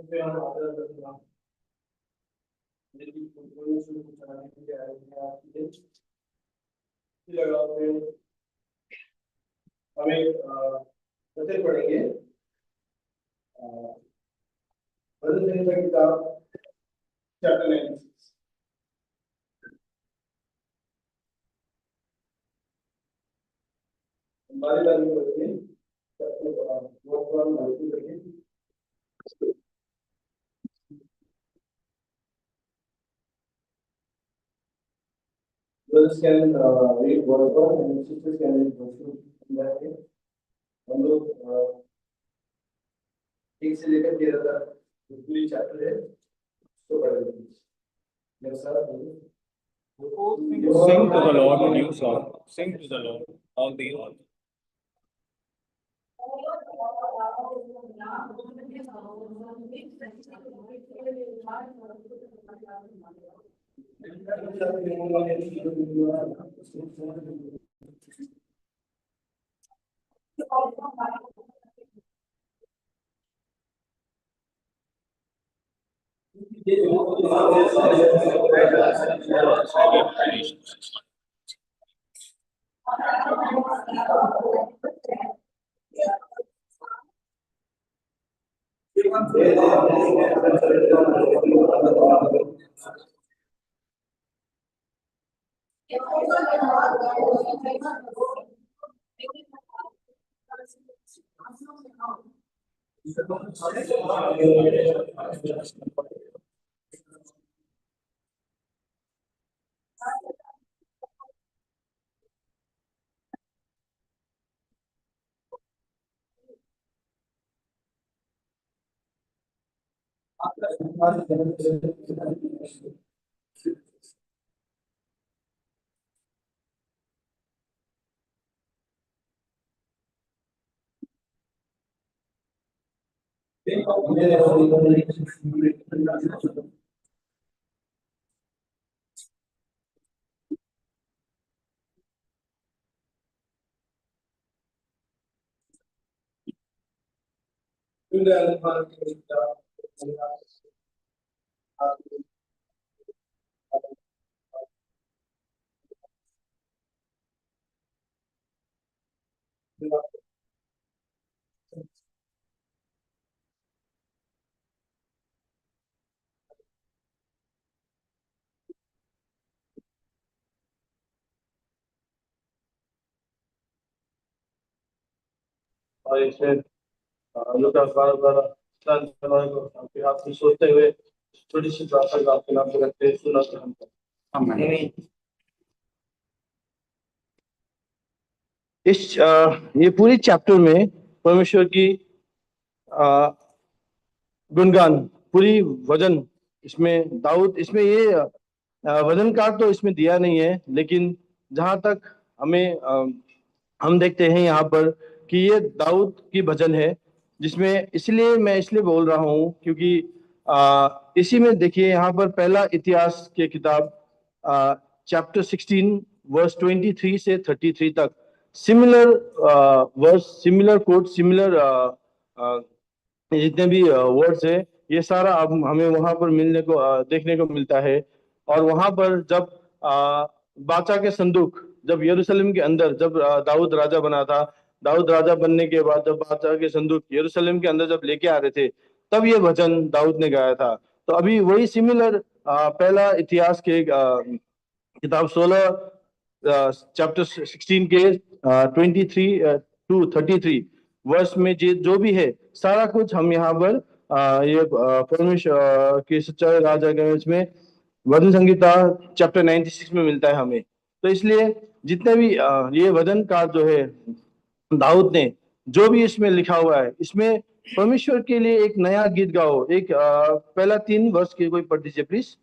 पे हम आदर करते हैं लेकिन कोई शुरू कराने के लिए आए हैं आपके लगाओ पे हम एक पते पढ़ेंगे भजन संहिता की किताब चैप्टर 96 बारी बारी में पढ़ेंगे Brothers can read word for and sisters can read word for in that way. हम लोग एक से लेकर 13 तक पूरी चैप्टर है उसको पढ़ेंगे। Yes, sir. Sing to the Lord a new song. Sing to the Lord, all the earth. और इसे लुका आपके हाथ में सोचते हुए छोटी सी प्रार्थना आपके नाम से रखते हैं सुना हम इस ये पूरी चैप्टर में परमेश्वर की गुणगान पूरी वजन इसमें दाऊद इसमें ये वजन कार्ड तो इसमें दिया नहीं है लेकिन जहां तक हमें हम देखते हैं यहाँ पर कि ये दाऊद की भजन है जिसमें इसलिए बोल रहा हूँ क्योंकि इसी में देखिए यहाँ पर पहला इतिहास के किताब चैप्टर 16 वर्स 23 से 33 तक similar verse similar code similar जितने भी वर्ड्स है ये सारा अब हमें वहां पर मिलने को देखने को मिलता है और वहां पर जब बादशाह के संदूक जब यरूशलेम के अंदर जब दाऊद राजा बना था दाऊद राजा बनने के बाद जब बादशाह के संदूक यरूशलेम के अंदर जब लेके आ रहे थे तब ये भजन दाऊद ने गाया था तो अभी वही सिमिलर पहला इतिहास के किताब 16 चैप्टर 16 के 23 टू 33 वर्ष में जो भी है सारा कुछ हम यहाँ पर ये परमेश्वर की सच्चाई राजा के इसमें वचन संहिता चैप्टर 96 में मिलता है हमें तो इसलिए जितने भी ये वचन का जो है दाऊद ने जो भी इसमें लिखा हुआ है इसमें परमेश्वर के लिए एक नया गीत गाओ एक पहला 3 वर्ष के कोई पढ़ दीजिए प्लीज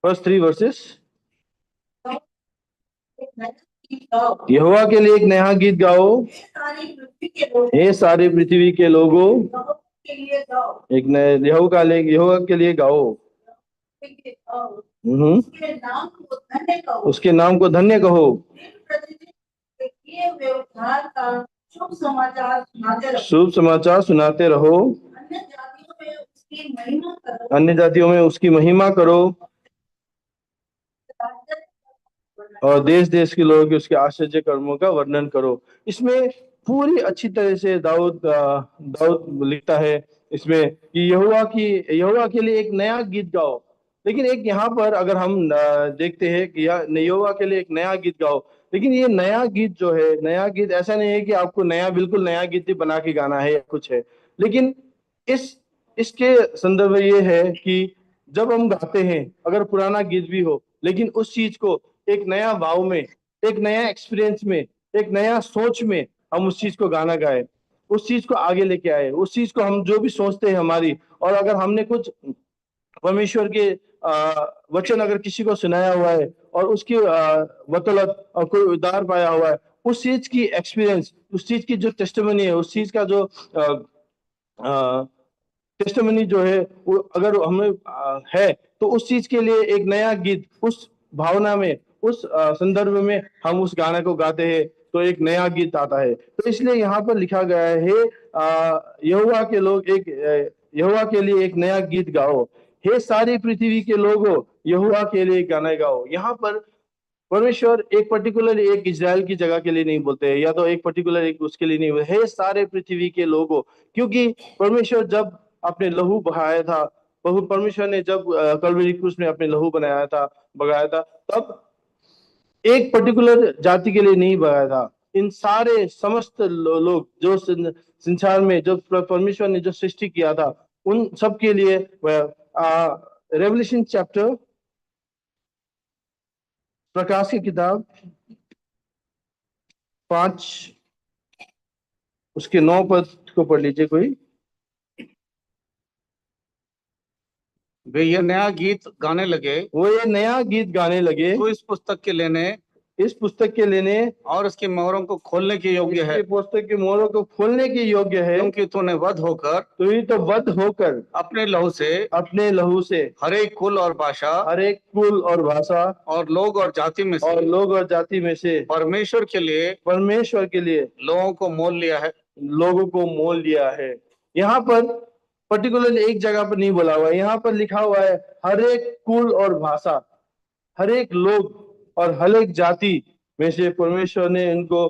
फर्स्ट 3 वर्सेस यहोवा के लिए एक नया गीत गाओ हे सारी पृथ्वी के लोगों एक नए यहोवा के लिए गाओ उसके नाम को धन्य कहो ये व्यवहार का शुभ समाचार सुनाते रहो। शुभ समाचार सुनाते रहो। अन्य जातियों में उसकी महिमा करो। अन्य जातियों में उसकी महिमा करो और देश देश के लोगों के उसके आश्चर्य कर्मों का वर्णन करो। इसमें पूरी अच्छी तरह से दाऊद लिखता है इसमें कि यहोवा के लिए एक नया गीत गाओ। लेकिन एक यहाँ पर अगर हम देखते हैं कि यहोवा के लिए एक नया गीत गाओ, लेकिन ये नया गीत जो है, नया गीत ऐसा नहीं है कि आपको नया बिल्कुल नया गीत ही बना के गाना है या कुछ है। लेकिन इस इसके संदर्भ में ये है कि जब हम गाते हैं, अगर पुराना गीत भी हो, लेकिन उस चीज को एक नया भाव में, एक नया एक्सपीरियंस में, एक नया सोच में हम उस चीज को गाना गाए, उस चीज को आगे लेके आए, उस चीज को हम जो भी सोचते हैं हमारी, और अगर हमने कुछ परमेश्वर के वचन अगर किसी को सुनाया हुआ है और उसकी बदौलत और कोई उद्धार पाया हुआ है, उस चीज की एक्सपीरियंस, उस चीज की जो टेस्टिमनी है, उस चीज का जो टेस्टिमनी जो है वो अगर हमें है, तो उस चीज के लिए एक नया गीत, उस भावना में, उस संदर्भ में हम उस गाने को गाते हैं तो एक नया गीत आता है। तो इसलिए यहाँ पर लिखा गया है यहोवा के लोग यहोवा के लिए एक नया गीत गाओ, हे सारी पृथ्वी के लोगों यहोवा के लिए गाना गाओ। यहाँ पर परमेश्वर एक पर्टिकुलर एक इजराइल की जगह के लिए नहीं बोलते हैं, या तो एक पर्टिकुलर एक उसके लिए नहीं बोलते, हे सारे पृथ्वी के लोगों। क्योंकि परमेश्वर जब अपने लहू बहाया था, परमेश्वर ने जब कल्वरी क्रूस में अपने लहू बनाया था, बगाया था, तब एक पर्टिकुलर जाति के लिए नहीं बगाया था। इन सारे समस्त लोग जो संसार में जो परमेश्वर ने जो सृष्टि किया था, उन सब के लिए रेवल्यूशन चैप्टर, प्रकाश की किताब 5 उसके 9 पद को पढ़ लीजिए कोई। वे ये नया गीत गाने लगे, वो ये नया गीत गाने लगे, तो इस पुस्तक के लेने इस पुस्तक के लेने और उसके मोहरों को खोलने के योग्य है, इस पुस्तक के मोहरों को खोलने के योग्य है, क्योंकि तूने वध होकर, तो ये तो वध होकर अपने लहू से हर एक कुल और भाषा, हर एक कुल और भाषा और लोग और जाति में से परमेश्वर के लिए लोगों को मोल लिया है। यहाँ पर पर्टिकुलर एक जगह पर नहीं बोला हुआ है, यहाँ पर लिखा हुआ है हर एक कुल और भाषा, हर एक लोग और हर एक जाति में से परमेश्वर ने इनको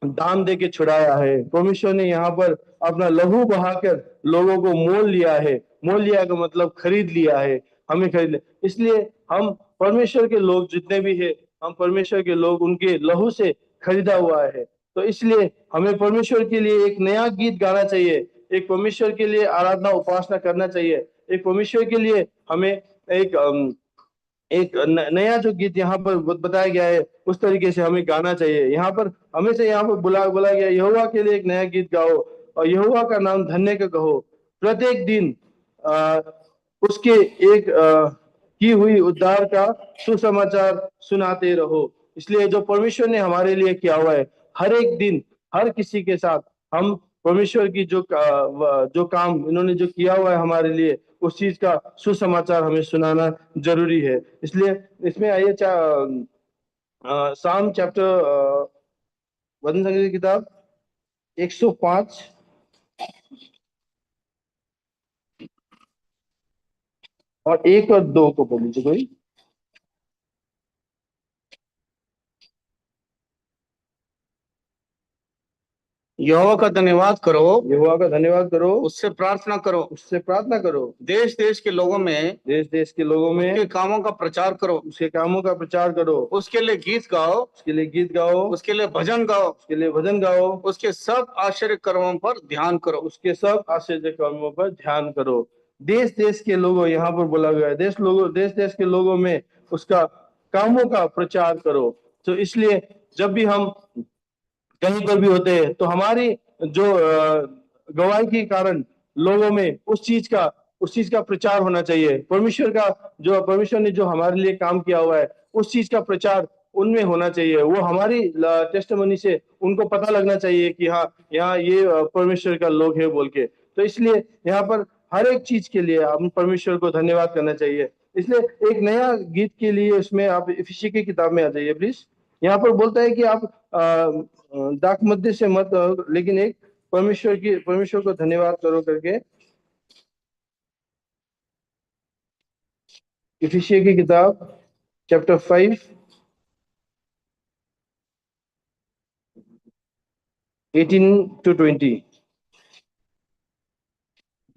दान दे के छुड़ाया है। परमेश्वर ने यहाँ पर अपना लहू बहाकर लोगों को मोल लिया है। मोल लिया का मतलब खरीद लिया है, हमें खरीद लिया। इसलिए हम परमेश्वर के लोग जितने भी है, हम परमेश्वर के लोग उनके लहू से खरीदा हुआ है। तो इसलिए हमें परमेश्वर के लिए एक नया गीत गाना चाहिए, एक परमेश्वर के लिए आराधना उपासना करना चाहिए, एक परमेश्वर के लिए हमें एक नया जो गीत यहाँ पर बताया गया है उस तरीके से हमें गाना चाहिए। यहाँ पर हमें से यहाँ पर बोला गया यहोवा के लिए एक नया गीत गाओ और यहोवा का नाम धन्य का कहो, प्रत्येक दिन उसके एक की हुई उद्धार का सुसमाचार सुनाते रहो। इसलिए जो परमेश्वर ने हमारे लिए किया हुआ है, हर एक दिन हर किसी के साथ हम परमेश्वर की जो काम इन्होंने जो किया हुआ है हमारे लिए, उस चीज का सुसमाचार हमें सुनाना जरूरी है। इसलिए इसमें आइए साम चैप्टर वचन संग्रह की किताब 105 और 1 और 2 को पढ़ लीजिए कोई। यहोवा का धन्यवाद करो, यहोवा का धन्यवाद करो, उससे प्रार्थना करो, देश देश के लोगों में उसके कामों का प्रचार करो, उसके लिए गीत गाओ, उसके लिए भजन गाओ, उसके सब आश्चर्य कर्मों पर ध्यान करो। देश देश के लोगों, यहाँ पर बोला गया है देश देश के लोगों में उसका कामों का प्रचार करो। तो इसलिए जब भी हम कहीं पर भी होते हैं तो हमारी जो गवाही के कारण लोगों में उस चीज का प्रचार होना चाहिए। परमेश्वर ने जो हमारे लिए काम किया हुआ है उस चीज का प्रचार उनमें होना चाहिए। वो हमारी टेस्टिमनी से उनको पता लगना चाहिए कि हाँ, यहाँ ये परमेश्वर का लोग है बोल के। तो इसलिए यहाँ पर हर एक चीज के लिए हम परमेश्वर को धन्यवाद करना चाहिए। इसलिए एक नया गीत के लिए इसमें आप इफिसी की किताब में आ जाइए प्लीज। यहाँ पर बोलता है कि आप दाख मध्य से मत, लेकिन एक परमेश्वर को धन्यवाद करो करके। इफिसियों की किताब चैप्टर 5 18 to 20।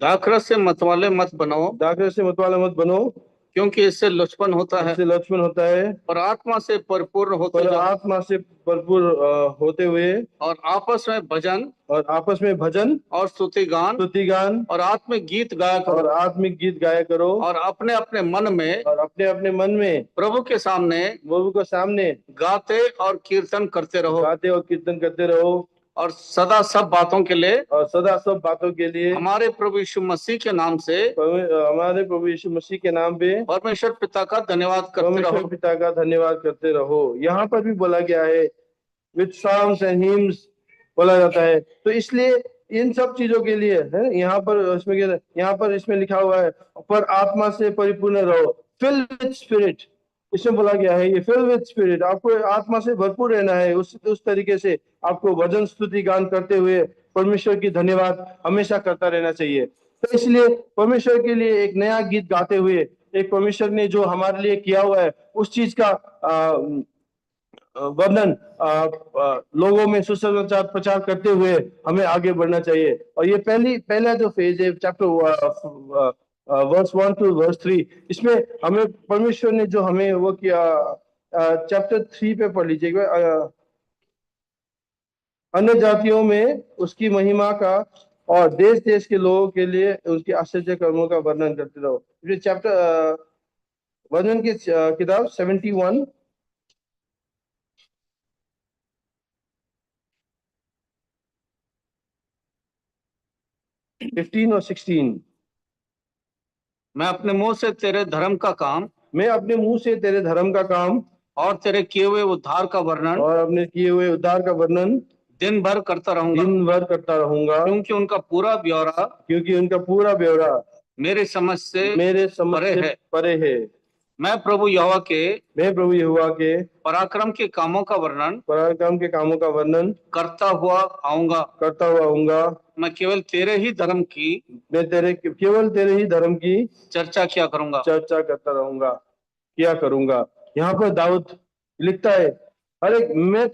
दाखरस से मतवाले मत बनो, दाखरस से मतवाला मत बनो, क्योंकि इससे लुचपन होता है। इससे लक्ष्मण होता है। और आत्मा से परिपूर्ण होते पर जाओ, आत्मा से भरपूर होते हुए, और आपस में भजन और स्तुति गान और आत्मिक गीत गाया करो, और आत्मिक गीत गाया करो, और अपने अपने मन में प्रभु के सामने गाते और कीर्तन करते रहो, और सदा सब बातों के लिए हमारे प्रभु यीशु मसीह के नाम पे परमेश्वर पिता का धन्यवाद करते रहो। यहाँ पर भी बोला गया है विद सॉन्ग्स एंड हिम्स बोला जाता है। तो इसलिए इन सब चीजों के लिए है, यहाँ पर इसमें लिखा हुआ है, पर आत्मा से परिपूर्ण रहो, फिल विद स्पिरिट। इसमें बोला गया है ये फिल विद स्पिरिट, आपको आत्मा से भरपूर रहना है। उस तरीके से आपको भजन स्तुति गान करते हुए परमेश्वर की धन्यवाद हमेशा करता रहना चाहिए। तो इसलिए परमेश्वर के लिए एक नया गीत गाते हुए, एक परमेश्वर ने जो हमारे लिए किया हुआ है उस चीज का वर्णन लोगों में सुसमाचार प्रचार करते हुए हमें आगे बढ़ना चाहिए। और ये पहला जो फेज है चैप्टर वर्स 1 to verse 3, इसमें हमें परमेश्वर ने जो हमें वो किया, चैप्टर 3 पे पढ़ लीजिएगा, अन्य जातियों में उसकी महिमा का और देश देश के लोगों के लिए उसके आश्चर्य कर्मों का वर्णन करते रहो। ये चैप्टर वर्णन की किताब 71 15 और 16। मैं अपने मुंह से तेरे धर्म का काम और तेरे किए हुए उद्धार का वर्णन दिन भर करता रहूंगा, क्योंकि उनका पूरा ब्यौरा मेरे समझ से परे है। मैं प्रभु यहोवा के पराक्रम के कामों का वर्णन करता हुआ आऊंगा। मैं केवल तेरे ही धर्म की चर्चा किया करूंगा। यहाँ पर दाऊद लिखता है, अरे मैं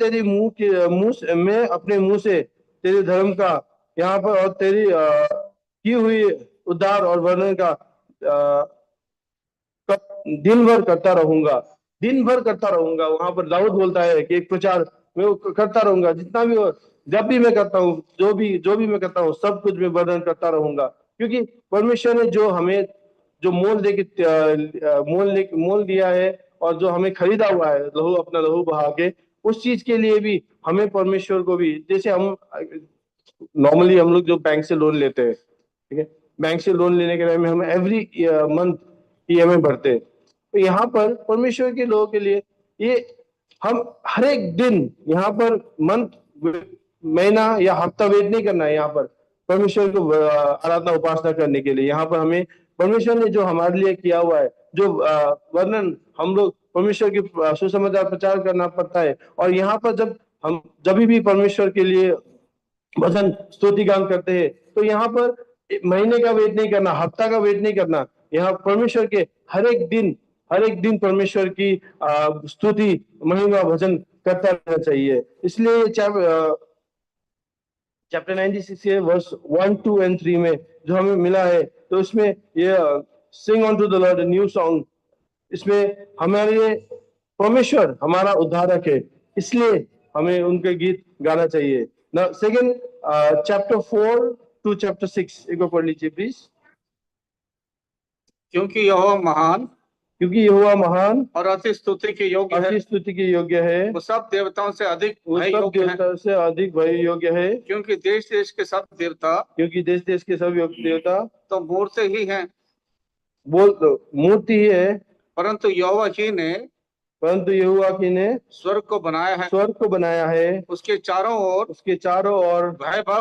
अपने मुंह से तेरे धर्म का यहाँ पर और तेरी की हुई उद्धार और वर्णन का दिन भर करता रहूंगा। वहां पर दाऊद बोलता है कि एक प्रचार मैं करता रहूंगा, जितना भी हो, जब भी मैं करता हूँ, जो भी मैं करता हूँ, सब कुछ मैं वर्णन करता रहूंगा। क्योंकि परमेश्वर ने जो हमें जो मोल दिया है और जो हमें खरीदा हुआ है अपना लहू बहा के, उस चीज के लिए भी हमें परमेश्वर को भी, जैसे हम नॉर्मली हम लोग जो बैंक से लोन लेते हैं, ठीक है, बैंक से लोन लेने के टाइम में हम एवरी मंथ EMI भरते हैं। तो यहाँ पर परमेश्वर के लोगों के लिए ये हम हर एक दिन यहाँ पर महीना या हफ्ता वेट नहीं करना है। यहाँ पर परमेश्वर को आराधना उपासना करने के लिए यहाँ पर हमें परमेश्वर ने जो हमारे लिए किया हुआ है, जो वर्णन हम लोग परमेश्वर की सुसमाचार प्रचार करना पड़ता है। और यहाँ पर जब भी परमेश्वर के लिए भजन स्तुति गान करते हैं, तो यहाँ पर महीने का वेट नहीं करना, हफ्ता का वेट नहीं करना, यहाँ परमेश्वर के हर एक दिन परमेश्वर की स्तुति महिमा भजन करता रहना चाहिए। इसलिए चैप्टर 96 है वर्स 1, 2 and 3 में जो हमें मिला है, तो उसमें ये sing on to the Lord new song, इसमें हमारे लिए परमेश्वर हमारा उद्धारक है, इसलिए हमें उनके गीत गाना चाहिए। सेकेंड चैप्टर 4 to chapter 6 एक बार पढ़ लीजिए प्लीज। क्योंकि यहोवा महान और अति स्तुति के योग्य है, वो सब देवताओं से अधिक भय योग्य है। क्योंकि देश देश के सब देवता तो मूर्ति ही है, परंतु यहोवा की ने स्वर्ग को बनाया है। उसके चारों ओर वैभव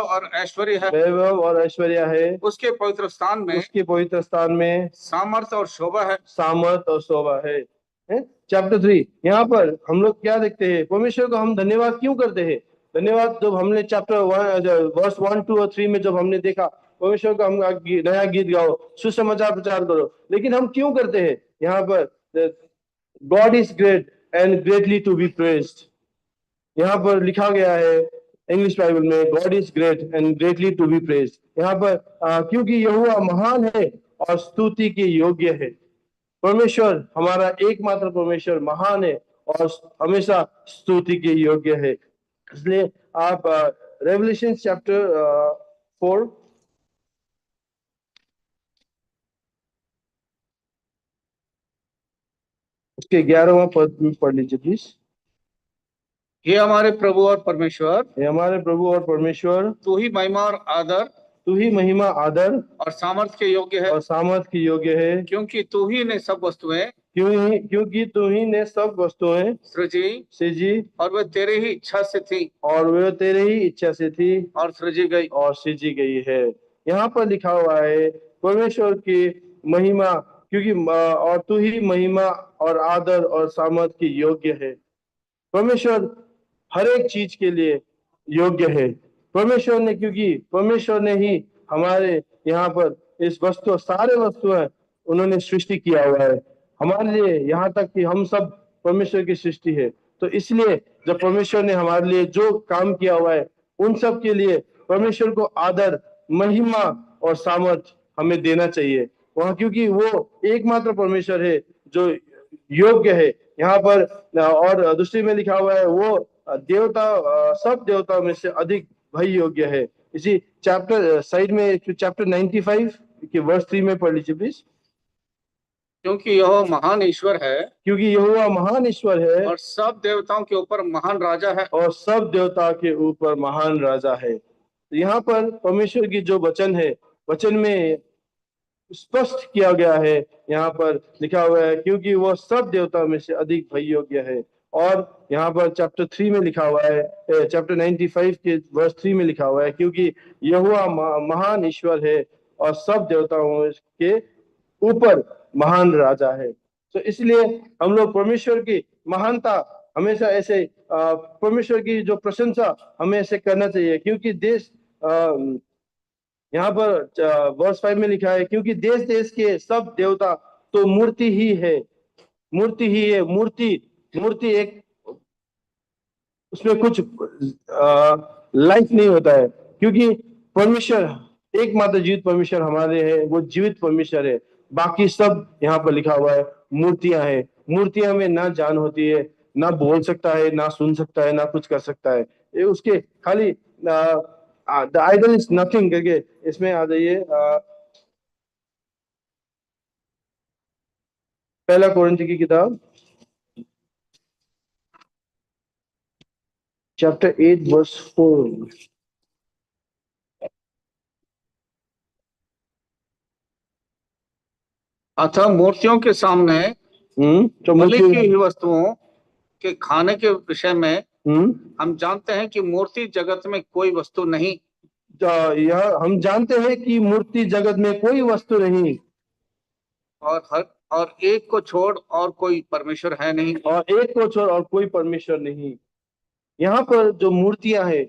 और ऐश्वर्य है। उसके पवित्र स्थान में सामर्थ और शोभा है। है। चैप्टर 3 यहाँ पर हम लोग क्या देखते हैं, परमेश्वर को हम धन्यवाद क्यों करते हैं। धन्यवाद जब हमने चैप्टर 1 वर्स 1 2 और 3 में जब हमने देखा परमेश्वर का हम नया गीत गाओ, सुसमाचार प्रचार करो, लेकिन हम क्यों करते हैं यहाँ पर God is great and greatly to be praised. यहाँ पर लिखा गया है इंग्लिश बाइबल में, God is great and greatly to be praised. यहाँ पर क्योंकि यहोवा महान है और स्तुति के योग्य है। परमेश्वर हमारा एकमात्र परमेश्वर महान है और हमेशा स्तुति के योग्य है। इसलिए आप रेवलेशन चैप्टर 4 उसके 11वां पद में पढ़ लीजिए प्लीज। हे हमारे प्रभु और परमेश्वर, हे हमारे प्रभु और परमेश्वर, तू ही महिमा और आदर, तू ही महिमा आदर और सामर्थ के योग्य है, और सामर्थ के योग्य है, क्योंकि तू ही ने सब वस्तुएं, क्योंकि तू ही ने सब वस्तुएं सृजी और वे तेरे ही इच्छा से थी, और वे तेरे ही इच्छा से थी और सृजी गई है। यहाँ पर लिखा हुआ है परमेश्वर की महिमा, क्योंकि और तू ही महिमा और आदर और सामर्थ के योग्य है। परमेश्वर हर एक चीज के लिए योग्य है। परमेश्वर ने, क्योंकि परमेश्वर ने ही हमारे यहाँ पर इस वस्तु, सारे वस्तुएं उन्होंने सृष्टि किया हुआ है हमारे लिए, यहाँ तक कि हम सब परमेश्वर की सृष्टि है। तो इसलिए जब परमेश्वर ने हमारे लिए जो काम किया हुआ है उन सब के लिए परमेश्वर को आदर, महिमा और सामर्थ हमें देना चाहिए वहाँ, क्योंकि वो एकमात्र परमेश्वर है जो योग्य है। यहाँ पर और दूसरी में लिखा हुआ है वो देवता, सब देवताओं में से अधिक भय योग्य है। इसी चैप्टर साइड में चैप्टर 95 के वर्स 3 में पढ़ लीजिए प्लीज। क्योंकि यह महान ईश्वर है, क्योंकि यहोवा महान ईश्वर है और सब देवताओं के ऊपर महान राजा है, और सब देवता के ऊपर महान राजा है। तो यहाँ पर परमेश्वर की जो वचन है, वचन में स्पष्ट किया गया है, यहाँ पर लिखा हुआ है क्योंकि वो सब देवताओं में से अधिक भय योग्य है। और यहाँ पर चैप्टर 3 में लिखा हुआ है, चैप्टर 95 के वर्स 3 में लिखा हुआ है क्योंकि यहोवा महान ईश्वर है और सब देवताओं के ऊपर महान राजा है। तो इसलिए हम लोग परमेश्वर की महानता हमेशा ऐसे, परमेश्वर की जो प्रशंसा हमें ऐसे करना चाहिए, क्योंकि देश, यहाँ पर वर्स 5 में लिखा है क्योंकि देश देश के सब देवता तो मूर्ति ही है, मूर्ति ही है। मूर्ति एक, उसमें कुछ लाइफ नहीं होता है, क्योंकि परमेश्वर एकमात्र जीवित परमेश्वर हमारे है, वो जीवित परमेश्वर है। बाकी सब यहाँ पर लिखा हुआ है मूर्तियां हैं। मूर्तियां में ना जान होती है, ना बोल सकता है, ना सुन सकता है, ना कुछ कर सकता है। ये उसके खाली द आइडल इज नथिंग करके इसमें आ जाइए, पहला कोरिन्थी की किताब चैप्टर 8 वर्स 4। अतः मूर्तियों के सामने तो बलि की हुई वस्तुओं के खाने के विषय में हम जानते हैं कि मूर्ति जगत में कोई वस्तु नहीं। यह हम जानते हैं कि मूर्ति जगत में कोई वस्तु नहीं, और एक को छोड़ और कोई परमेश्वर है नहीं, और एक को छोड़ और कोई परमेश्वर नहीं। यहाँ पर जो मूर्तियां हैं,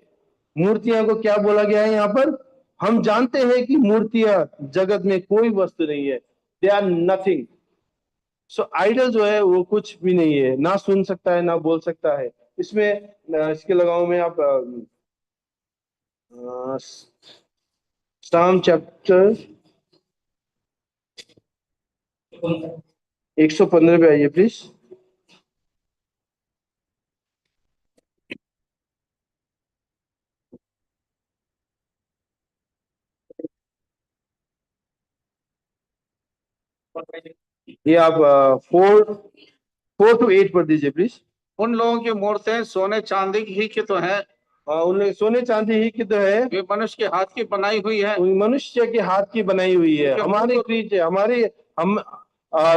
मूर्तियां को क्या बोला गया है यहाँ पर, हम जानते हैं कि मूर्तियां जगत में कोई वस्तु नहीं है, they are nothing. So idol जो है वो कुछ भी नहीं है, ना सुन सकता है, ना बोल सकता है। इसमें इसके लगाओ में आप साम चैप्टर 115 पे आइए प्लीज। ये आप 4 to 8 पर दीजिए प्लीज। उन लोगों की मूर्तें सोने चांदी ही की तो है, उन सोने चांदी ही की तो है, वे मनुष्य के हाथ की बनाई हुई है, मनुष्य के हाथ की बनाई हुई है। हमारी क्रीच है, हमारी हम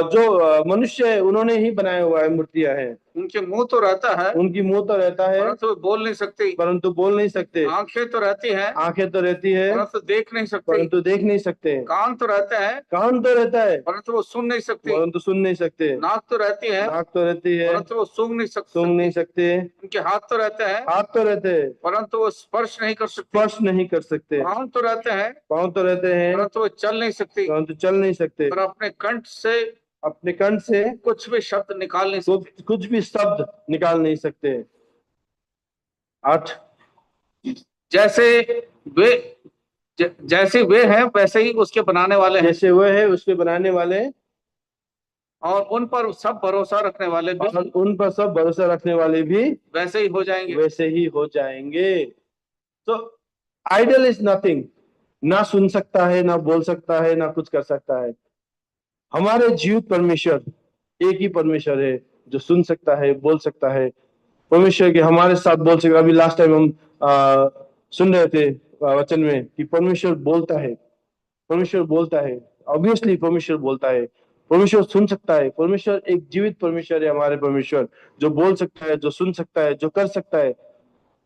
जो मनुष्य है उन्होंने ही बनाया हुआ है मूर्तियां हैं। उनके मुंह तो रहता है, उनकी मुंह तो रहता है परंतु वे बोल नहीं सकते। परंतु बोल नहीं सकते। आंखें तो रहती हैं, आंखें तो रहती है परंतु देख नहीं सकते। परंतु देख नहीं सकते। कान तो रहते हैं, कान तो रहता है परंतु वो सुन नहीं सकते। परंतु सुन नहीं सकते। नाक तो रहती है, नाक तो रहती है परंतु वो सूंघ नहीं सूंघ नहीं सकते। सकते। उनके हाथ तो रहते हैं, हाथ तो रहते हैं परंतु वो स्पर्श नहीं कर सकते। स्पर्श नहीं कर सकते। पाँव तो रहते हैं, पाँव तो रहते हैं परंतु वो चल नहीं सकते। परंतु चल नहीं सकते। और अपने कंठ से अपने कंठ से कुछ भी शब्द निकाल नहीं सकते। कुछ भी शब्द निकाल नहीं सकते। 8 जैसे वे जैसे वे हैं वैसे ही उसके बनाने वाले हैं, जैसे वह है उसके बनाने वाले और उन पर सब भरोसा रखने वाले भी और उन पर सब भरोसा रखने वाले भी वैसे ही हो जाएंगे। वैसे ही हो जाएंगे। तो आइडल इज नथिंग। ना सुन सकता है, ना बोल सकता है, ना कुछ कर सकता है। हमारे जीवित परमेश्वर एक ही परमेश्वर है जो सुन सकता है, बोल सकता है। परमेश्वर के हमारे साथ बोल सकता है। अभी लास्ट टाइम हम सुन रहे थे वचन में कि परमेश्वर बोलता है। परमेश्वर बोलता है, ऑब्वियसली परमेश्वर बोलता है। परमेश्वर सुन सकता है। परमेश्वर एक जीवित परमेश्वर है। हमारे परमेश्वर जो बोल सकता है, जो सुन सकता है, जो कर सकता है,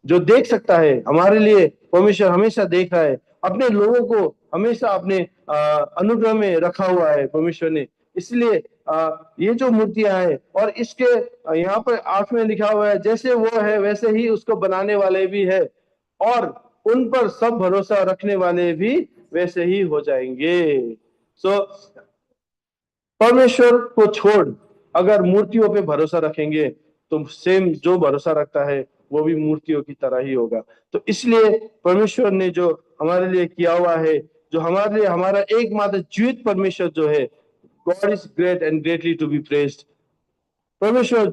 जो देख सकता है। हमारे लिए परमेश्वर हमेशा देख रहा है। अपने लोगों को हमेशा अपने अनुग्रह में रखा हुआ है परमेश्वर ने। इसलिए ये जो मूर्तियां है और इसके यहाँ पर 8 में लिखा हुआ है जैसे वो है वैसे ही उसको बनाने वाले भी है और उन पर सब भरोसा रखने वाले भी वैसे ही हो जाएंगे। सो परमेश्वर को छोड़ अगर मूर्तियों पे भरोसा रखेंगे तो सेम जो भरोसा रखता है वो भी मूर्तियों की तरह ही होगा। तो इसलिए परमेश्वर ने जो हमारे लिए किया हुआ है, जो हमारे लिए हमारा एकमात्र जीवित परमेश्वर जो है, God is great and greatly to be praised. परमेश्वर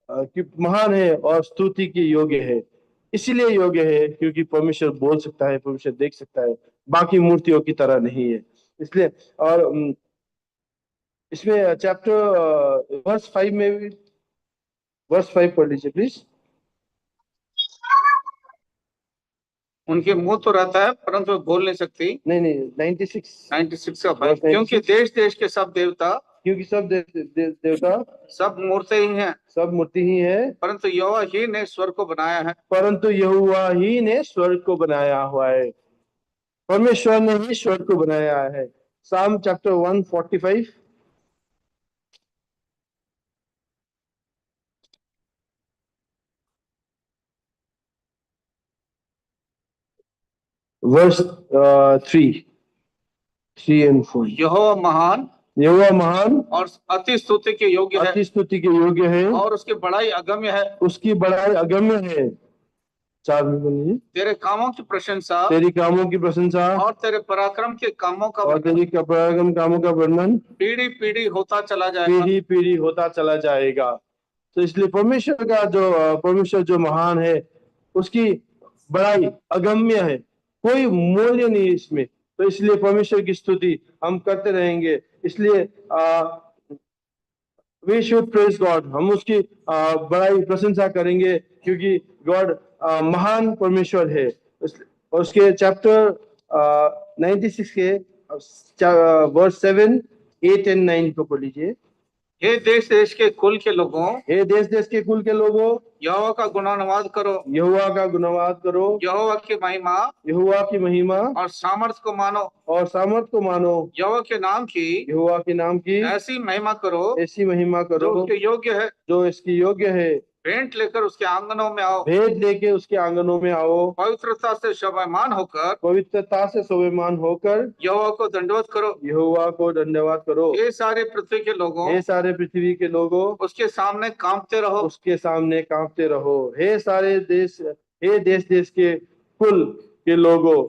कि महान है और स्तुति के योग्य है। इसलिए योग्य है क्योंकि परमेश्वर बोल सकता है, परमेश्वर देख सकता है, बाकी मूर्तियों की तरह नहीं है। इसलिए और इसमें चैप्टर वर्स 5 में भी वर्स 5 पढ़ लीजिए प्लीज। उनके मुंह तो रहता है परंतु वे बोल नहीं सकती। नहीं 96 का भाई, क्योंकि देश देश के सब देवता, क्योंकि सब देवता सब मूर्ति ही हैं, सब मूर्ति ही है, परंतु यहोवा ही ने स्वर्ग को बनाया है। परंतु यहोवा ही ने स्वर्ग को बनाया हुआ है। परमेश्वर ने ही स्वर्ग को बनाया है। साम चैप्टर 145 वर्स 3 and 4। यहोवा महान और अति स्तुति के योग्य है, अति स्तुति के योग्य है और उसकी बड़ाई अगम्य है। उसकी बड़ाई अगम्य है। 4 में बोलिए। तेरे कामों की प्रशंसा, तेरी कामों की प्रशंसा और तेरे पराक्रम के कामों का और तेरी पराक्रम कामों का वर्णन पीढ़ी पीढ़ी होता चला जाएगा। पीढ़ी पीढ़ी होता चला जाएगा। तो इसलिए परमेश्वर जो महान है उसकी बड़ाई अगम्य है, कोई मूल्य नहीं है इसमें। तो इसलिए परमेश्वर की स्तुति हम करते रहेंगे। इसलिए वी शुड प्रेज गॉड। हम उसकी बड़ाई प्रशंसा करेंगे क्योंकि गॉड महान परमेश्वर है। उसके चैप्टर 96 के वर्स 7, 8 and 9 को पढ़ लीजिए। हे देश देश के कुल के लोगों, हे देश देश के कुल के लोगों, यहोवा का गुणानुवाद करो, यहोवा का गुणानुवाद करो, यहोवा की महिमा और सामर्थ को मानो, यहोवा के नाम की ऐसी महिमा करो जो इसकी योग्य है। भेंट लेकर उसके आंगनों में आओ, पवित्रता से शोभायमान होकर यहोवा को दंडवत करो। ये सारे पृथ्वी के लोगों, उसके सामने कांपते रहो। हे देश देश के कुल के लोगों,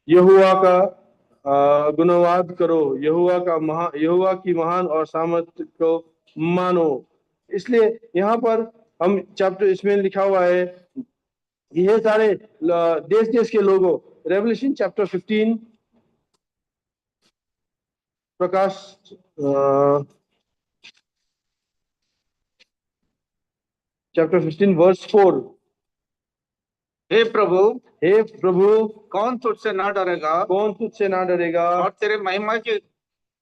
यहोवा का गुणवाद करो, यहोवा की महान और सामर्थ को मानो। इसलिए यहाँ पर हम चैप्टर इसमें लिखा हुआ है ये सारे देश देश के लोगों। रेवलेशन चैप्टर 15 प्रकाश चैप्टर 15 वर्स 4। हे प्रभु कौन तुझसे ना डरेगा, और तेरे महिमा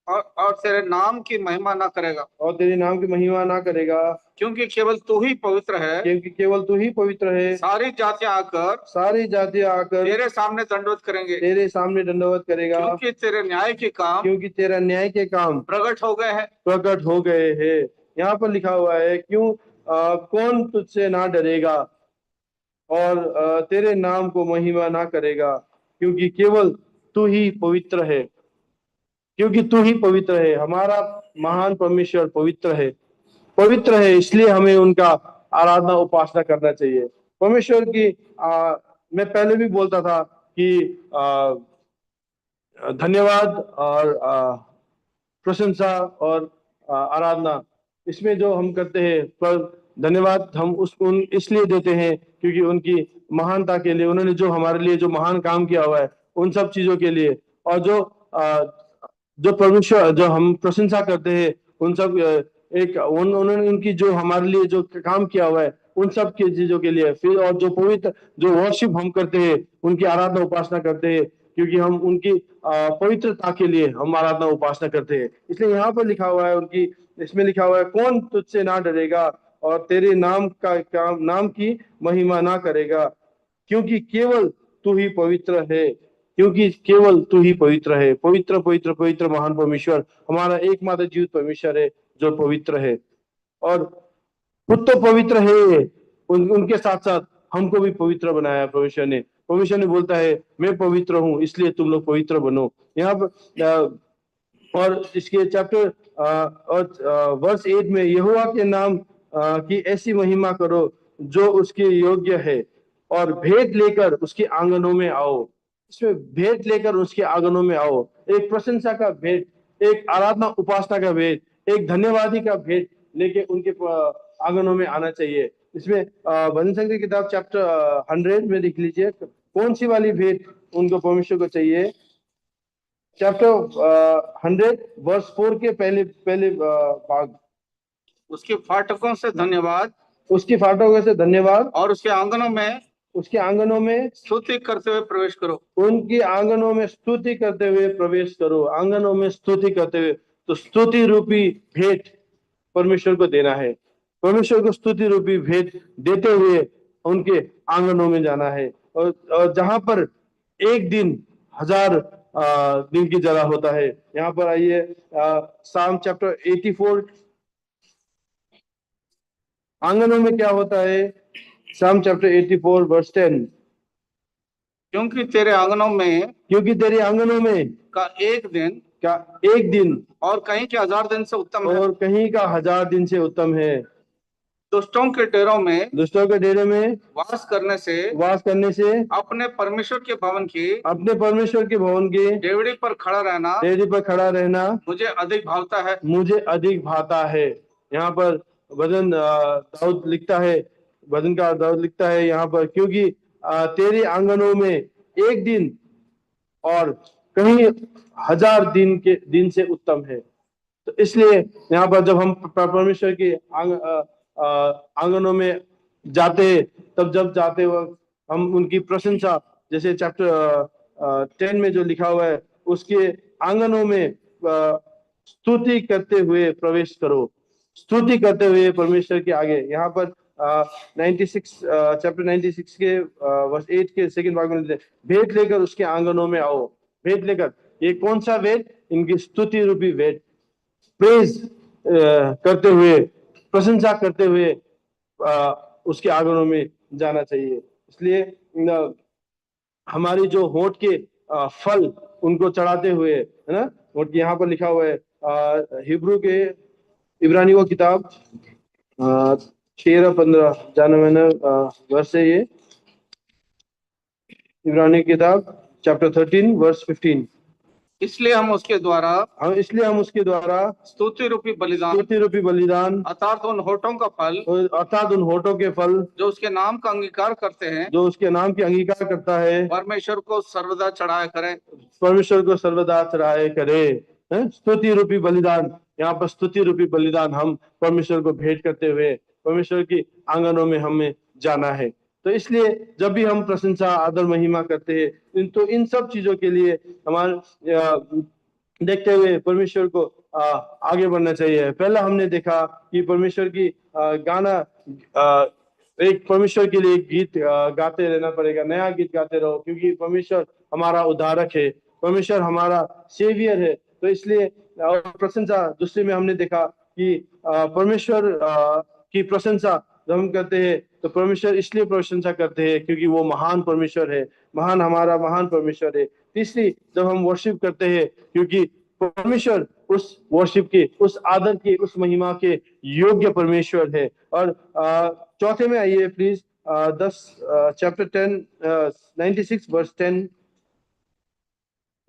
और तेरे नाम की महिमा ना करेगा, और तेरे नाम की महिमा ना करेगा, क्योंकि केवल तू ही पवित्र है। क्योंकि केवल तू ही पवित्र है। सारी जातियां आकर सारी जातियां आकर तेरे सामने दंडवत करेंगे, तेरे सामने दंडवत करेगा, क्योंकि तेरे न्याय के काम क्योंकि तेरा न्याय के काम प्रकट हो गए हैं। प्रकट हो गए हैं। यहाँ पर लिखा हुआ है, क्यों कौन तुझसे ना डरेगा और तेरे नाम को महिमा ना करेगा, क्योंकि केवल तू ही पवित्र है। क्योंकि तू ही पवित्र है। हमारा महान परमेश्वर पवित्र है। पवित्र है, इसलिए हमें उनका आराधना उपासना करना चाहिए। परमेश्वर की मैं पहले भी बोलता था कि धन्यवाद और प्रशंसा और आराधना, इसमें जो हम करते हैं, पर धन्यवाद हम उन इसलिए देते हैं क्योंकि उनकी महानता के लिए, उन्होंने जो हमारे लिए जो महान काम किया हुआ है उन सब चीजों के लिए। और जो परमेश्वर जो हम प्रशंसा करते हैं उन सब उन्होंने उनकी जो हमारे लिए जो काम किया हुआ है उन सब की चीजों के लिए। फिर और जो पवित्र जो वर्शिप हम करते हैं, उनकी आराधना उपासना करते हैं, क्योंकि हम उनकी पवित्रता के लिए हम आराधना उपासना करते हैं। इसलिए यहाँ पर लिखा हुआ है उनकी, इसमें लिखा हुआ है, कौन तुझसे ना डरेगा और तेरे नाम की महिमा ना करेगा, क्योंकि केवल तू ही पवित्र है। क्योंकि केवल तू ही पवित्र है। पवित्र पवित्र पवित्र महान परमेश्वर हमारा एकमात्र जीवित परमेश्वर है जो पवित्र है। और खुद तो पवित्र है, उनके साथ साथ हमको भी पवित्र बनाया परमेश्वर ने। परमेश्वर ने बोलता है, मैं पवित्र हूँ इसलिए तुम लोग पवित्र बनो। यहाँ पर और इसके चैप्टर और वर्स 8 में, यहोवा के नाम की ऐसी महिमा करो जो उसके योग्य है, और भेंट लेकर उसके आंगनों में आओ। इसमें भेंट लेकर उसके आंगनों में आओ, एक प्रशंसा का भेंट, एक आराधना उपासना का भेंट, एक धन्यवादी का भेंट लेके उनके आंगनों में आना चाहिए। इसमें भजन संग्रह की किताब चैप्टर 100 में देख लीजिए कौन सी वाली भेंट उनको परमेश्वर को चाहिए। चैप्टर 100 वर्स 4 के पहले पहले भाग, उसके फाटकों से धन्यवाद, उसके फाटकों से धन्यवाद, और उसके आंगनों में स्तुति करते हुए प्रवेश करो। उनके आंगनों में स्तुति करते हुए प्रवेश करो। आंगनों में स्तुति करते हुए, तो स्तुति रूपी भेंट परमेश्वर को देना है। परमेश्वर को स्तुति रूपी भेंट देते हुए उनके आंगनों में जाना है। और जहां पर एक दिन 1000 दिन की जगह होता है। यहाँ पर आइए, साम चैप्टर 84, आंगनों में क्या होता है। साम चैप्टर 84 वर्स 10, क्योंकि तेरे आंगनों में का एक दिन और कहीं के 1000 दिन से उत्तम है, और कहीं का 1000 दिन से उत्तम है। दुष्टों के डेरों में वास करने से अपने परमेश्वर के भवन की डेवढ़ी पर खड़ा रहना मुझे अधिक भावता है। यहाँ पर दाऊद लिखता है, भजनकार दाऊद लिखता है यहाँ पर, क्योंकि तेरे आंगनों में एक दिन और कहीं 1000 दिन से उत्तम है। तो इसलिए यहाँ पर जब हम परमेश्वर के आंगनों में जाते, तब जब जाते वक्त हम उनकी प्रशंसा, जैसे चैप्टर 10 में जो लिखा हुआ है, उसके आंगनों में स्तुति करते हुए प्रवेश करो। स्तुति करते हुए परमेश्वर के आगे। यहाँ पर 96 चैप्टर 96 के वर्स 8 के सेकंड भाग में भेंट लेकर उसके आंगनों में आओ। भेंट लेकर, ये कौन सा भेंट? इनकी स्तुति रूपी भेंट, प्रेज करते हुए, प्रशंसा करते हुए उसके आंगनों में जाना चाहिए। इसलिए हमारी जो होठ के फल उनको चढ़ाते हुए, है ना, और यहाँ पर लिखा हुआ है हिब्रू के इब्रानियों की किताब 13-15 जाना मैंने वर्ष है ये, इब्रानी की किताब चैप्टर 13 वर्स 15। इसलिए हम उसके द्वारा स्तुति रूपी बलिदान अर्थात उन होठों के फल जो उसके नाम का अंगीकार करते हैं, जो उसके नाम की अंगीकार करता है, परमेश्वर को सर्वदा चढ़ाया करे। स्तुति रूपी बलिदान, यहाँ पर स्तुति रूपी बलिदान हम परमेश्वर को भेंट करते हुए परमेश्वर की आंगनों में हमें जाना है। तो इसलिए जब भी हम प्रशंसा, आदर, महिमा करते हैं, तो इन सब चीजों के लिए हमारे देखते हुए परमेश्वर को आगे बढ़ना चाहिए। पहला हमने देखा कि परमेश्वर की गाना एक परमेश्वर के लिए एक गीत गाते रहना पड़ेगा, नया गीत गाते रहो, क्योंकि परमेश्वर हमारा उद्धारक है, परमेश्वर हमारा सेवियर है। तो इसलिए और प्रशंसा दूसरे में हमने देखा कि परमेश्वर की प्रशंसा जब हम करते हैं तो परमेश्वर इसलिए प्रशंसा करते हैं क्योंकि वो महान परमेश्वर है, महान हमारा महान परमेश्वर है। तीसरी, जब हम वर्शिप करते हैं क्योंकि परमेश्वर उस वर्शिप के, उस आदर के, उस महिमा के योग्य परमेश्वर है। और चौथे में आइए प्लीज, चैप्टर 10 96 वर्स 10।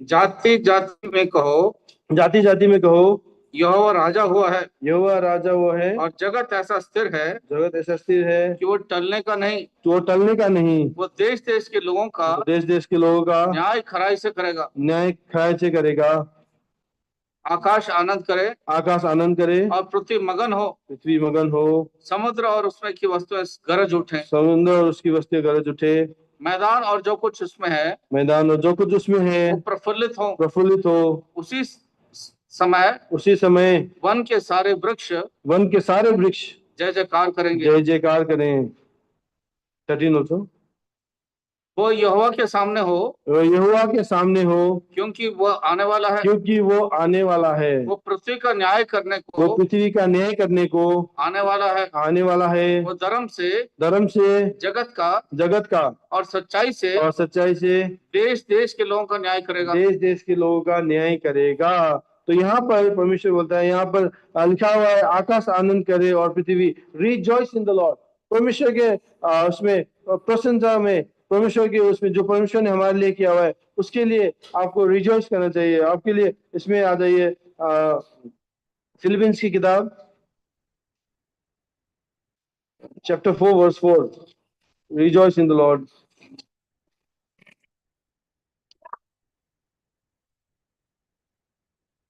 जाति जाति में कहो, जाति जाति में कहो, यहोवा राजा हुआ है, यहोवा राजा हुआ है, और जगत ऐसा स्थिर है, जगत ऐसा स्थिर है कि वो टलने का नहीं, वो टलने का नहीं। वो देश देश के लोगों का, देश देश के लोगों का न्याय खराई से करेगा, न्याय खराई से करेगा। आकाश आनंद करे, आकाश आनंद करे, और पृथ्वी मगन हो, पृथ्वी मगन हो, समुद्र और उसमें की वस्तुएं गरज उठे, समुद्र और उसकी वस्तुएं गरज उठे, मैदान और जो कुछ उसमें है, मैदान और जो कुछ उसमें है वो प्रफुल्लित हो, प्रफुल्लित हो। उसी समय वन के सारे वृक्ष जय जयकार करेंगे, जय जयकार करें। 13 also, वो यहोवा के सामने हो, यहोवा के सामने हो, क्योंकि वो आने वाला है, क्योंकि वो आने वाला है, वो पृथ्वी का न्याय करने को, वो पृथ्वी का न्याय करने को आने वाला है, आने वाला है। वो धर्म से जगत का और सच्चाई से देश देश के लोगों का न्याय करेगा, देश देश के लोगों का न्याय करेगा। तो यहाँ पर परमेश्वर बोलता है, यहाँ पर लिखा हुआ है आकाश आनंद करे और पृथ्वी रिजॉइस इन द लॉर्ड। परमेश्वर के उसमें प्रशंसा में, परमेश्वर के उसमें जो परमेश्वर ने हमारे लिए किया हुआ है उसके लिए आपको रिजॉइस करना चाहिए। आपके लिए इसमें आ जाइए फिलिपियंस की किताब chapter 4 verse 4, rejoice in the Lord.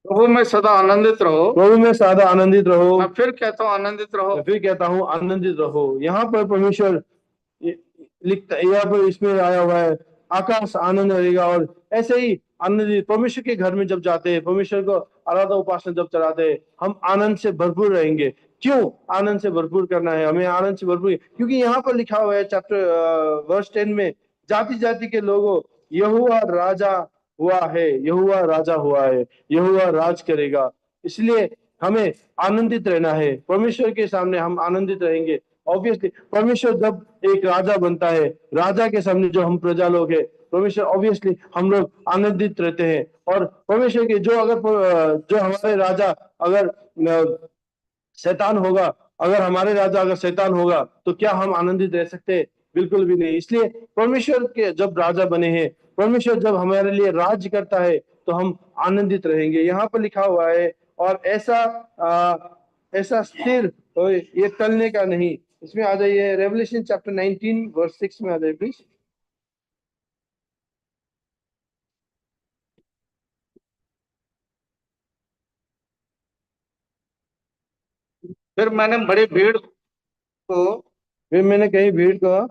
प्रभु में सदा आनंदित रहो, प्रभु में सदा आनंदित रहो। मैं फिर कहता हूँ आनंदित रहो, मैं फिर कहता हूँ आनंदित रहो। यहाँ पर परमेश्वर लिखता, यहाँ पर इसमें आया हुआ है आकाश आनंद रहेगा। और ऐसे ही आनंदित परमेश्वर के घर में जब जाते हैं, परमेश्वर को आराधना उपासना जब चलाते हैं, हम आनंद से भरपूर रहेंगे। क्यों आनंद से भरपूर करना है हमें? आनंद से भरपूर क्योंकि यहाँ पर लिखा हुआ है चैप्टर वर्स 10 में, जाति जाति के लोगों यहोवा राजा हुआ है, यहोवा राजा हुआ है, यहोवा राज करेगा। इसलिए हमें आनंदित रहना है, परमेश्वर के सामने हम आनंदित रहेंगे। ऑब्वियसली परमेश्वर जब एक राजा बनता है, राजा के सामने जो हम प्रजा लोग हैं, परमेश्वर ऑब्वियसली हम लोग आनंदित रहते हैं। और परमेश्वर के जो हमारे राजा अगर शैतान होगा, अगर हमारे राजा अगर शैतान होगा तो क्या हम आनंदित रह सकते हैं? बिल्कुल भी नहीं। इसलिए परमेश्वर के जब राजा बने हैं, परमेश्वर जब हमारे लिए राज्य करता है तो हम आनंदित रहेंगे। यहाँ पर लिखा हुआ है और ऐसा स्थिर, ये टलने का नहीं। इसमें आ जाइए रेवलेशन चैप्टर 19 वर्स 6 में आ जाइए प्लीज। फिर मैंने बड़ी भीड़ कहीं भीड़ को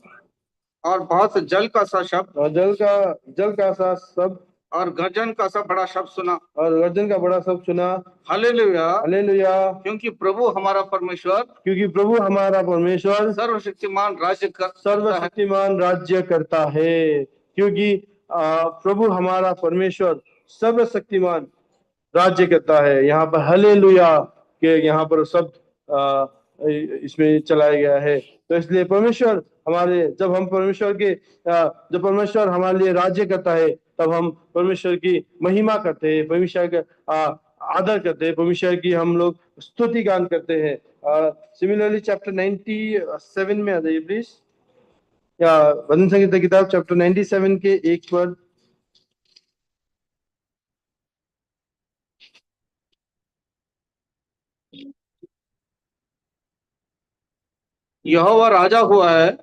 और बहुत जल का सा शब्द, और जल का सा शब्द, और गर्जन का सा बड़ा शब्द सुना, और गर्जन का बड़ा शब्द सुना। हालेलुया, हालेलुया, क्योंकि प्रभु हमारा परमेश्वर सर्वशक्तिमान राज्य करता है। क्योंकि प्रभु हमारा परमेश्वर सर्वशक्तिमान राज्य करता है। यहाँ पर हालेलुया के यहाँ पर शब्द इसमें चलाया गया है। तो इसलिए परमेश्वर जब परमेश्वर हमारे लिए राज्य करता है तब हम परमेश्वर की महिमा करते हैं, परमेश्वर का आदर करते हैं, परमेश्वर की हम लोग स्तुति गान करते हैं। सिमिलरली चैप्टर 97 में आ जाइए प्लीज, या भजन संगीत किताब चैप्टर 97 के 1 पर। यहोवा राजा हुआ है,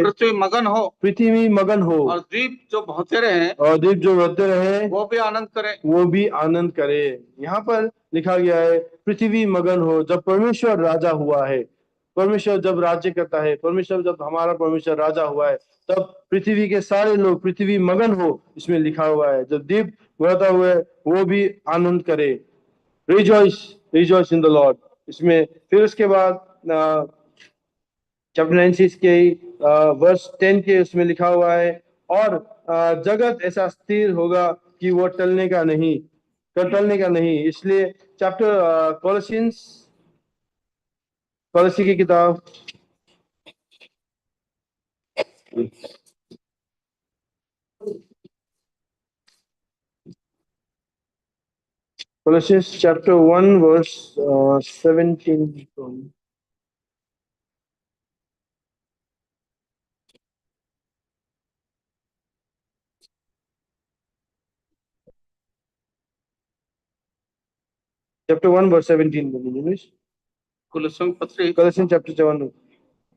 पृथ्वी मगन हो, और द्वीप जो बहते रहे, वो भी आनंद करे। यहाँ पर लिखा गया है पृथ्वी मगन हो, जब परमेश्वर राजा हुआ है। परमेश्वर जब राज्य करता है, परमेश्वर जब हमारा परमेश्वर राजा हुआ है, तब पृथ्वी के सारे लोग, पृथ्वी मगन हो, इसमें लिखा हुआ है। जब दीप बढ़ता हुआ है वो भी आनंद करे। Rejoice, rejoice in the Lord. इसमें फिर उसके बाद चैप्टर 96 के वर्स 10 के उसमें लिखा हुआ है, और जगत ऐसा स्थिर होगा कि वो टलने का नहीं, टलने का नहीं। इसलिए चैप्टर कॉलोसी की किताब Colossians chapter 1 verse 17. Chapter 1 verse 17 in English. Colossians chapter 1.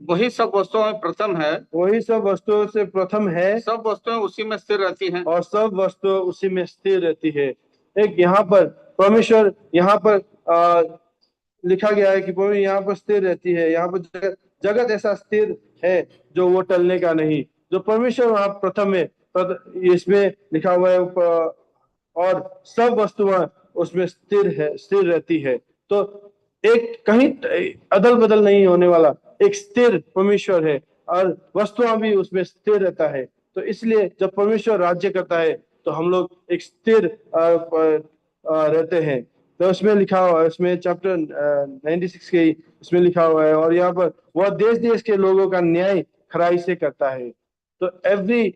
वही सब वस्तुओं में प्रथम है, वही सब वस्तुओं से प्रथम है, सब वस्तुएं उसी में स्थिर रहती हैं, और सब वस्तुएं उसी में स्थिर रहती है। एक यहाँ पर परमेश्वर, यहाँ पर लिखा गया है कि परमेश्वर यहाँ पर स्थिर रहती है। यहाँ पर जगत ऐसा स्थिर है जो वो टलने का नहीं। जो परमेश्वर वहाँ प्रथम है, इसमें लिखा हुआ है, और सब वस्तुएं उसमें स्थिर रहती है। तो एक कहीं अदल बदल नहीं होने वाला एक स्थिर परमेश्वर है, और वस्तुएं भी उसमें स्थिर रहता है। तो इसलिए जब परमेश्वर राज्य करता है तो हम लोग एक स्थिर रहते हैं। तो उसमें लिखा हुआ है, उसमें चैप्टर 96 के उसमें लिखा हुआ है, और यहाँ पर वह देश देश के लोगों का न्याय खराई से करता है। तो every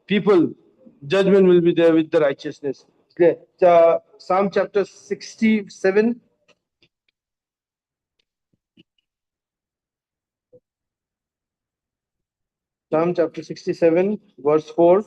people judgment will be there with the righteousness. Psalm chapter 67. Psalm chapter 67 verse 4.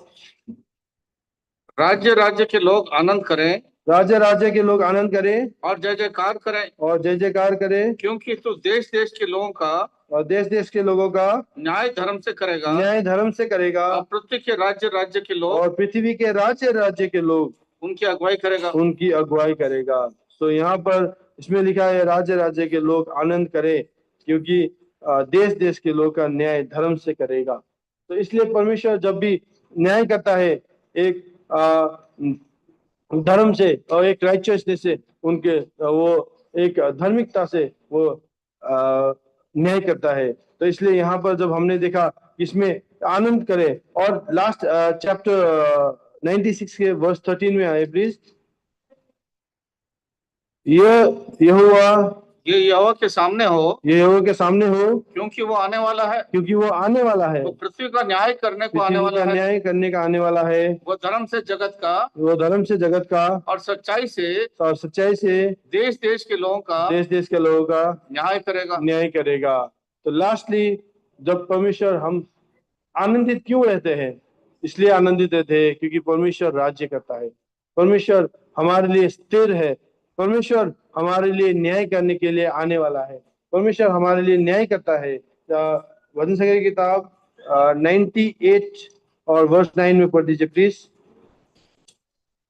राज्य राज्य के लोग आनंद करें, राज्य राज्य के लोग आनंद करें, और जय जयकार करें, और जय जयकार करें, क्योंकि तू देश देश के लोगों का, और देश देश के लोगों का न्याय धर्म से करेगा, न्याय धर्म से करेगा, और पृथ्वी के राज्य राज्य के लोग, और पृथ्वी के राज्य राज्य के लोग उनकी अगुवाई करेगा, उनकी अगुवाई करेगा। तो यहाँ पर इसमें लिखा है राज्य राज्य के लोग आनंद करें, क्योंकि देश देश के लोग का न्याय धर्म से करेगा। तो इसलिए परमेश्वर जब भी न्याय करता है, एक धर्म से और एक राइचियसनेस से, उनके वो एक धार्मिकता से वो न्याय करता है। तो इसलिए यहाँ पर जब हमने देखा इसमें आनंद करे, और लास्ट चैप्टर 96 के वर्स 13 में आए प्लीज। ये यहोवा के सामने हो, ये यहोवा के सामने हो, क्योंकि वो आने वाला है, क्योंकि वो आने वाला है, वो पृथ्वी का न्याय करने को आने वाला है, न्याय करने का आने वाला है। वो धर्म से जगत का, वो धर्म से जगत का, और सच्चाई से देश देश के लोगों का, देश देश के लोगों का न्याय करेगा, न्याय करेगा। तो लास्टली जब परमेश्वर, हम आनंदित क्यों रहते हैं? इसलिए आनंदित रहते हैं क्योंकि परमेश्वर राज्य करता है, परमेश्वर हमारे लिए स्थिर है, परमेश्वर हमारे लिए न्याय करने के लिए आने वाला है, परमेश्वर हमारे लिए न्याय करता है। भजन संग्रह की किताब 98 और वर्स 9 में पढ़ दीजिए प्लीज।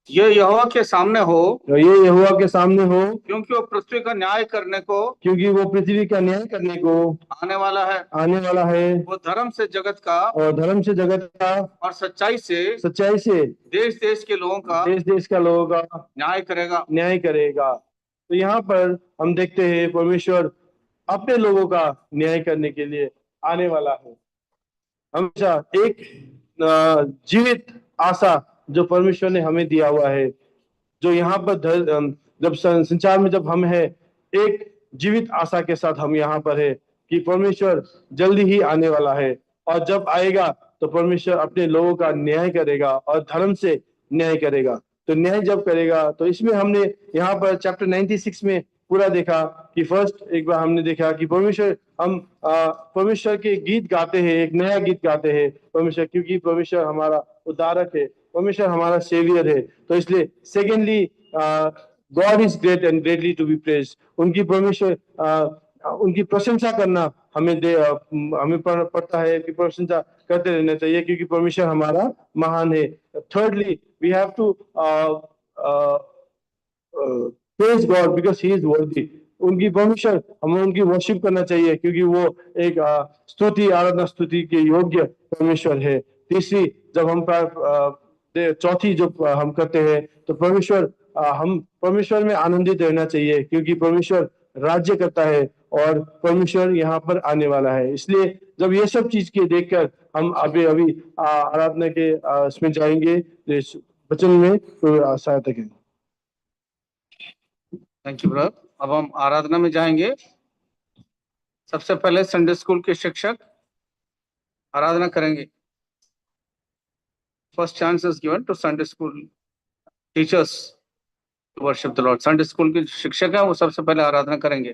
ये यहोवा के सामने हो, ये यहोवा के सामने हो, क्योंकि वो पृथ्वी का न्याय करने को, क्योंकि वो पृथ्वी का न्याय करने को आने वाला है, आने वाला है। वो धर्म से जगत का, और धर्म से जगत का, और सच्चाई से देश देश के लोगों का, देश देश का लोगों का न्याय करेगा, न्याय करेगा। तो यहाँ पर हम देखते हैं परमेश्वर अपने लोगों का न्याय करने के लिए आने वाला है। हमेशा एक जीवित आशा जो परमेश्वर ने हमें दिया हुआ है, जो यहाँ पर जब संसार में जब हम है, एक जीवित आशा के साथ हम यहाँ पर है कि परमेश्वर जल्दी ही आने वाला है, और जब आएगा तो परमेश्वर अपने लोगों का न्याय करेगा और धर्म से न्याय करेगा। तो न्याय जब करेगा, तो इसमें हमने यहाँ पर चैप्टर 96 में पूरा देखा कि फर्स्ट एक बार हमने देखा कि परमेश्वर, हम परमेश्वर के गीत गाते हैं, एक नया गीत गाते हैं परमेश्वर, क्योंकि परमेश्वर हमारा उद्धारक है, परमेश्वर हमारा सेवियर है। तो इसलिए secondly God is great and greatly to be praised. उनकी परमेश्वर उनकी प्रशंसा करना हमें पड़ता है कि प्रशंसा करते रहना चाहिए, क्योंकि परमेश्वर हमारा महान है। Thirdly we have to praise God because he is worthy। उनकी परमेश्वर हमें उनकी वर्शिप करना चाहिए, क्योंकि वो एक स्तुति आराधना स्तुति के योग्य परमेश्वर है। तीसरी जब हम चौथी जब हम करते हैं तो परमेश्वर हम परमेश्वर में आनंदित रहना चाहिए, क्योंकि परमेश्वर राज्य करता है और परमेश्वर यहाँ पर आने वाला है। इसलिए जब ये सब चीज के देखकर हम अभी अभी आराधना के इसमें जाएंगे, इस वचन में तो सहायता करें। Thank you brother. अब हम आराधना में जाएंगे। सबसे पहले संडे स्कूल के शिक्षक आराधना करेंगे। First chance is given to Sunday school teachers to worship the Lord. Sunday school के शिक्षक हैं, वो सबसे पहले आराधना करेंगे।